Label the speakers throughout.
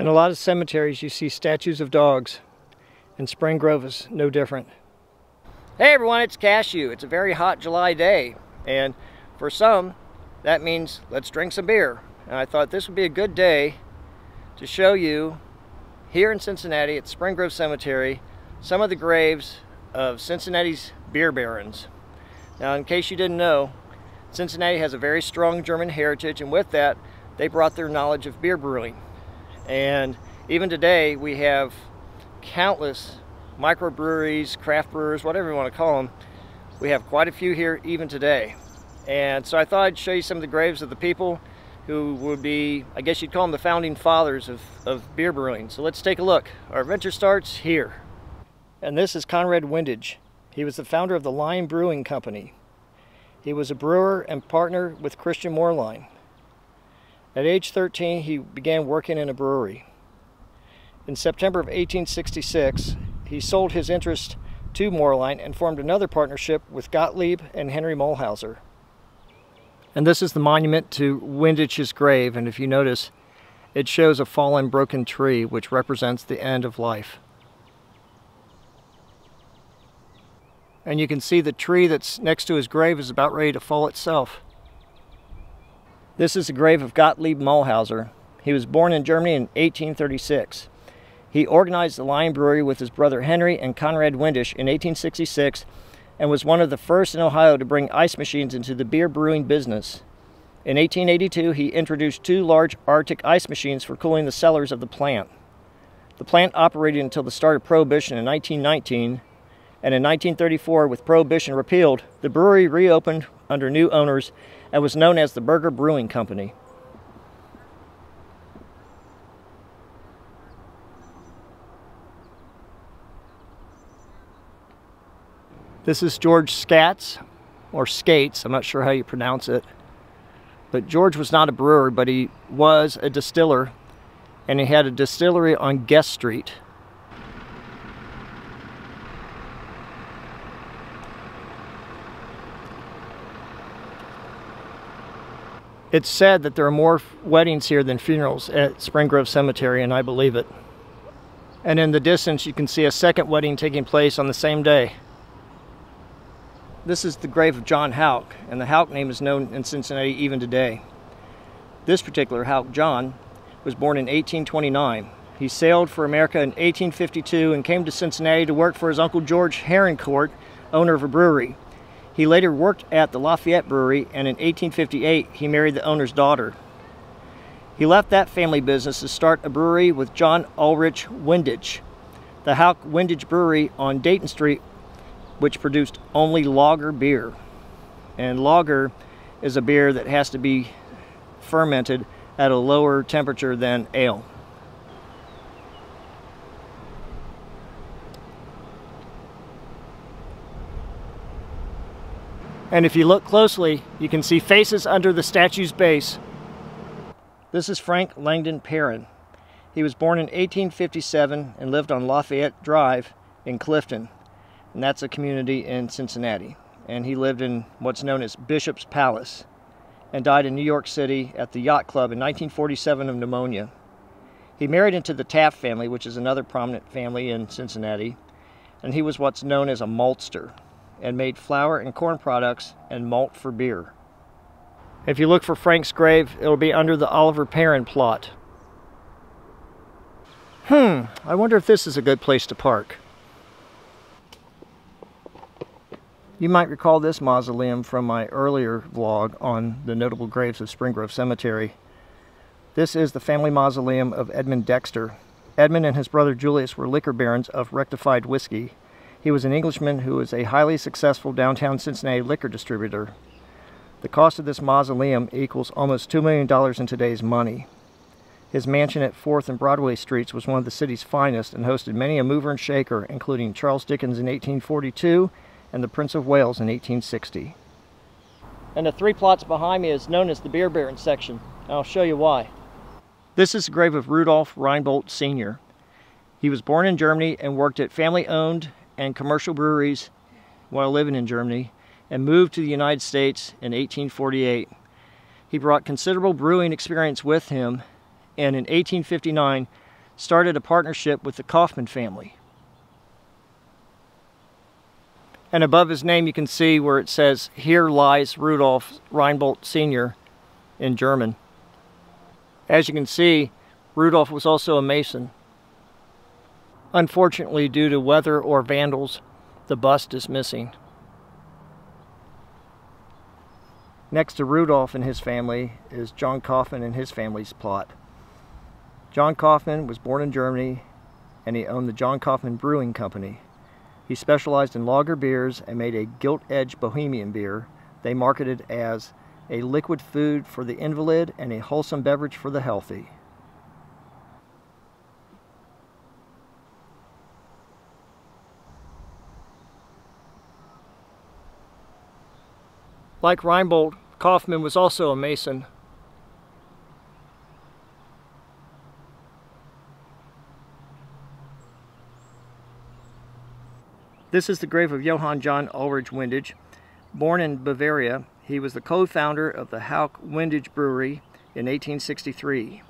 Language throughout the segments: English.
Speaker 1: In a lot of cemeteries you see statues of dogs, and Spring Grove is no different. Hey everyone, it's Cashew. It's a very hot July day, and for some that means let's drink some beer. And I thought this would be a good day to show you here in Cincinnati at Spring Grove Cemetery some of the graves of Cincinnati's beer barons. Now, in case you didn't know, Cincinnati has a very strong German heritage, and with that they brought their knowledge of beer brewing. And even today we have countless microbreweries, craft brewers, whatever you want to call them. We have quite a few here even today. And so I thought I'd show you some of the graves of the people who would be, I guess you'd call them the founding fathers of beer brewing. So let's take a look. Our adventure starts here. And this is Conrad Windage. He was the founder of the Lion Brewing Company. He was a brewer and partner with Christian Moerlein. At age 13, he began working in a brewery. In September of 1866, he sold his interest to Moerlein and formed another partnership with Gottlieb and Henry Mulhauser. And this is the monument to Windage's grave, and if you notice, it shows a fallen broken tree which represents the end of life. And you can see the tree that's next to his grave is about ready to fall itself. This is the grave of Gottlieb Mulhauser. He was born in Germany in 1836. He organized the Lion Brewery with his brother Henry and Conrad Windage in 1866 and was one of the first in Ohio to bring ice machines into the beer brewing business. In 1882, he introduced 2 large Arctic ice machines for cooling the cellars of the plant. The plant operated until the start of Prohibition in 1919, and in 1934, with Prohibition repealed, the brewery reopened under new owners and was known as the Burger Brewing Company. This is George Scatz, or Skates, I'm not sure how you pronounce it. But George was not a brewer, but he was a distiller, and he had a distillery on Guest Street. It's said that there are more weddings here than funerals at Spring Grove Cemetery, and I believe it. And in the distance you can see a second wedding taking place on the same day. This is the grave of John Houck, and the Houck name is known in Cincinnati even today. This particular Houck, John, was born in 1829. He sailed for America in 1852 and came to Cincinnati to work for his uncle George Harrencourt, owner of a brewery. He later worked at the Lafayette Brewery, and in 1858 he married the owner's daughter. He left that family business to start a brewery with John Ulrich Windage, the Houck Windage Brewery on Dayton Street, which produced only lager beer. And lager is a beer that has to be fermented at a lower temperature than ale. And if you look closely, you can see faces under the statue's base. This is Frank Langdon Perrin. He was born in 1857 and lived on Lafayette Drive in Clifton. And that's a community in Cincinnati. And he lived in what's known as Bishop's Palace and died in New York City at the Yacht Club in 1947 of pneumonia. He married into the Taft family, which is another prominent family in Cincinnati, and he was what's known as a maltster and made flour and corn products and malt for beer. If you look for Frank's grave, it'll be under the Oliver Perrin plot. I wonder if this is a good place to park. You might recall this mausoleum from my earlier vlog on the notable graves of Spring Grove Cemetery. This is the family mausoleum of Edmond Dexter. Edmond and his brother Julius were liquor barons of rectified whiskey. He was an Englishman who was a highly successful downtown Cincinnati liquor distributor. The cost of this mausoleum equals almost $2 million in today's money. His mansion at 4th and Broadway Streets was one of the city's finest and hosted many a mover and shaker, including Charles Dickens in 1842 and the Prince of Wales in 1860. And the 3 plots behind me is known as the Beer Baron section. I'll show you why. This is the grave of Rudolf Reinbold Sr. He was born in Germany and worked at family-owned and commercial breweries while living in Germany, and moved to the United States in 1848. He brought considerable brewing experience with him, and in 1859 started a partnership with the Kaufmann family. And above his name you can see where it says, "Here lies Rudolf Reinbold Sr." in German. As you can see, Rudolf was also a Mason. Unfortunately, due to weather or vandals, the bust is missing. Next to Rudolf and his family is John Kaufmann and his family's plot. John Kaufmann was born in Germany, and he owned the John Kaufmann Brewing Company. He specialized in lager beers and made a gilt-edged Bohemian beer they marketed as a liquid food for the invalid and a wholesome beverage for the healthy. Like Reinbold, Kaufmann was also a Mason. This is the grave of Johann John Ulrich Windage. Born in Bavaria, he was the co-founder of the Hauck Windage Brewery in 1863.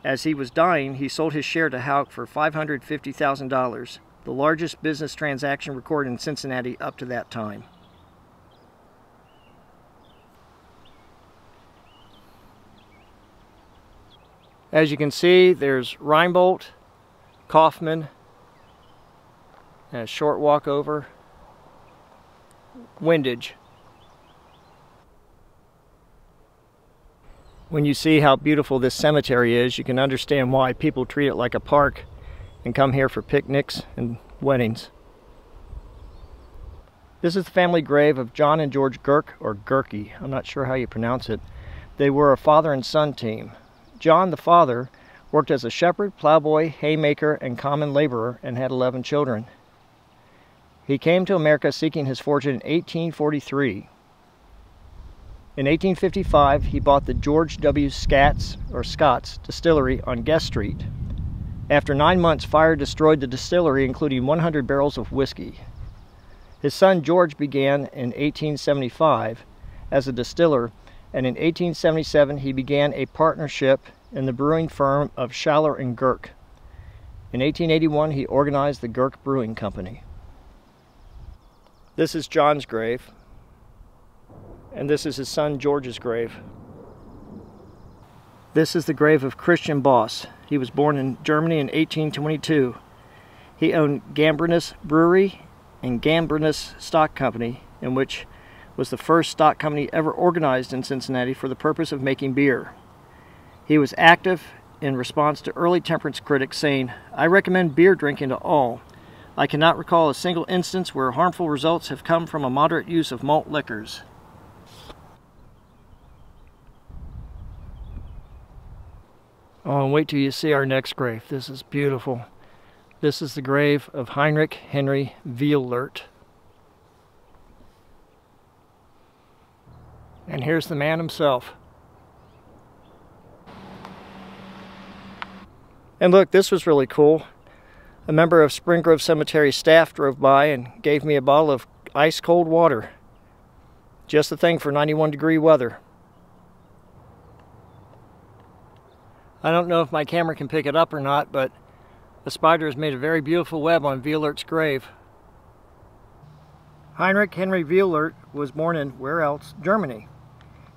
Speaker 1: As he was dying, he sold his share to Hauck for $550,000, the largest business transaction recorded in Cincinnati up to that time. As you can see, there's Reinbold, Kaufmann, and a short walk over, Windage. When you see how beautiful this cemetery is, you can understand why people treat it like a park and come here for picnics and weddings. This is the family grave of John and George Girk, or Gerke. I'm not sure how you pronounce it. They were a father and son team. John, the father, worked as a shepherd, plowboy, haymaker, and common laborer and had 11 children. He came to America seeking his fortune in 1843. In 1855, he bought the George W. Scott's distillery on Guest Street. After 9 months, fire destroyed the distillery, including 100 barrels of whiskey. His son George began in 1875 as a distiller, and in 1877 he began a partnership in the brewing firm of Schaller and Girk. In 1881 he organized the Girk Brewing Company. This is John's grave, and this is his son George's grave. This is the grave of Christian Boss. He was born in Germany in 1822. He owned Gambrinus Brewery and Gambrinus Stock Company, in which was the first stock company ever organized in Cincinnati for the purpose of making beer. He was active in response to early temperance critics saying, "I recommend beer drinking to all. I cannot recall a single instance where harmful results have come from a moderate use of malt liquors." Oh, and wait till you see our next grave. This is beautiful. This is the grave of Heinrich Henry Wiehlert. And here's the man himself. And look, this was really cool. A member of Spring Grove Cemetery staff drove by and gave me a bottle of ice cold water. Just the thing for 91-degree weather. I don't know if my camera can pick it up or not, but the spider has made a very beautiful web on Wielert's grave. Heinrich Henry Wiehlert was born in, where else? Germany.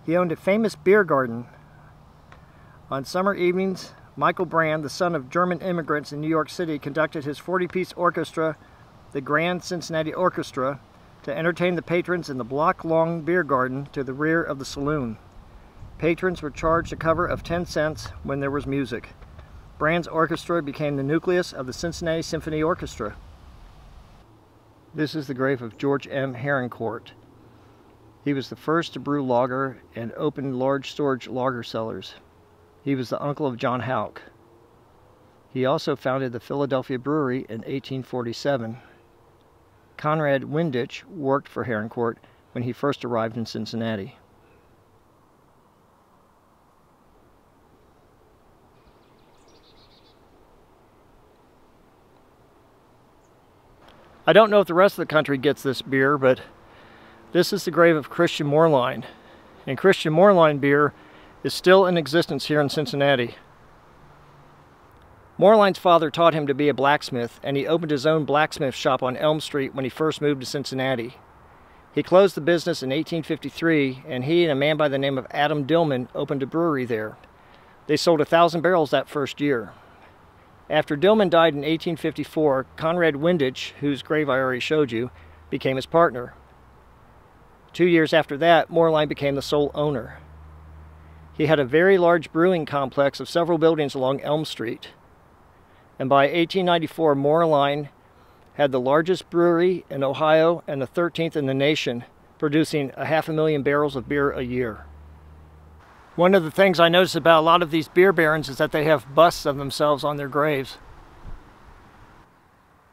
Speaker 1: He owned a famous beer garden. On summer evenings, Michael Brand, the son of German immigrants in New York City, conducted his 40-piece orchestra, the Grand Cincinnati Orchestra, to entertain the patrons in the block-long beer garden to the rear of the saloon. Patrons were charged a cover of 10 cents when there was music. Brand's orchestra became the nucleus of the Cincinnati Symphony Orchestra. This is the grave of George M. Harrencourt. He was the first to brew lager and open large storage lager cellars. He was the uncle of John Hauck. He also founded the Philadelphia Brewery in 1847. Conrad Windage worked for Harrencourt when he first arrived in Cincinnati. I don't know if the rest of the country gets this beer, but this is the grave of Christian Moerlein. And Christian Moerlein beer is still in existence here in Cincinnati. Moerlein's father taught him to be a blacksmith, and he opened his own blacksmith shop on Elm Street when he first moved to Cincinnati. He closed the business in 1853, and he and a man by the name of Adam Dillman opened a brewery there. They sold 1,000 barrels that first year. After Dillman died in 1854, Conrad Windage, whose grave I already showed you, became his partner. 2 years after that, Moerlein became the sole owner. He had a very large brewing complex of several buildings along Elm Street. And by 1894, Moerlein had the largest brewery in Ohio and the 13th in the nation, producing 500,000 barrels of beer a year. One of the things I notice about a lot of these beer barons is that they have busts of themselves on their graves.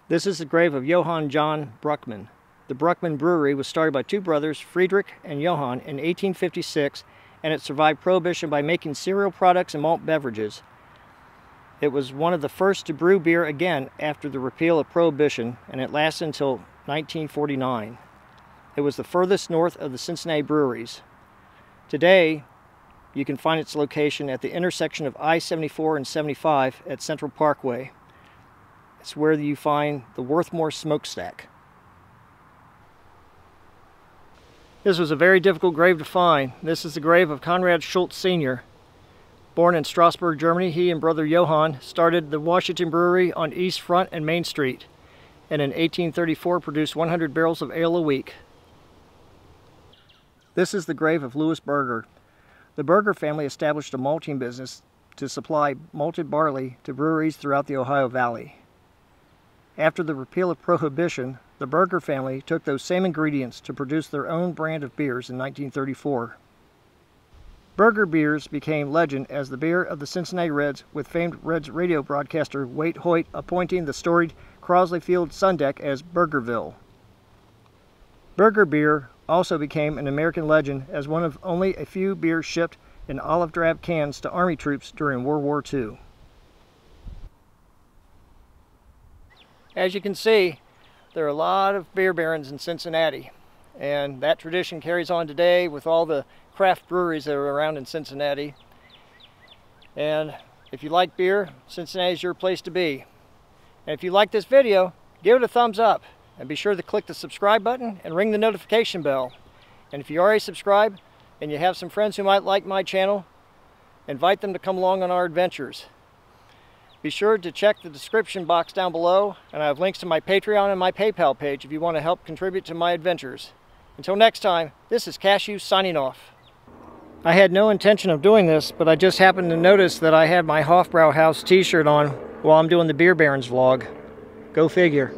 Speaker 1: This is the grave of Johan John Bruckman. The Bruckman Brewery was started by two brothers, Friedrich and Johan, in 1856, and it survived Prohibition by making cereal products and malt beverages. It was one of the first to brew beer again after the repeal of Prohibition, and it lasted until 1949. It was the furthest north of the Cincinnati breweries. Today, you can find its location at the intersection of I-74 and 75 at Central Parkway. It's where you find the Worthmore smokestack. This was a very difficult grave to find. This is the grave of Conrad Schulz Sr. Born in Strasbourg, Germany, he and brother Johan started the Washington Brewery on East Front and Main Street, and in 1834 produced 100 barrels of ale a week. This is the grave of Louis Berger. The Berger family established a malting business to supply malted barley to breweries throughout the Ohio Valley. After the repeal of Prohibition, the Berger family took those same ingredients to produce their own brand of beers in 1934. Berger beers became legend as the beer of the Cincinnati Reds, with famed Reds radio broadcaster Waite Hoyt appointing the storied Crosley Field Sundeck as Bergerville. Berger beer also became an American legend as one of only a few beers shipped in olive drab cans to Army troops during World War II. As you can see, there are a lot of beer barons in Cincinnati, and that tradition carries on today with all the craft breweries that are around in Cincinnati. And if you like beer, Cincinnati is your place to be. And if you like this video, give it a thumbs up, and be sure to click the subscribe button and ring the notification bell. And if you already subscribed and you have some friends who might like my channel, invite them to come along on our adventures. Be sure to check the description box down below, and I have links to my Patreon and my PayPal page if you want to help contribute to my adventures. Until next time, this is Cashew signing off. I had no intention of doing this, but I just happened to notice that I had my Hofbrauhaus t-shirt on while I'm doing the Beer Barons vlog. Go figure.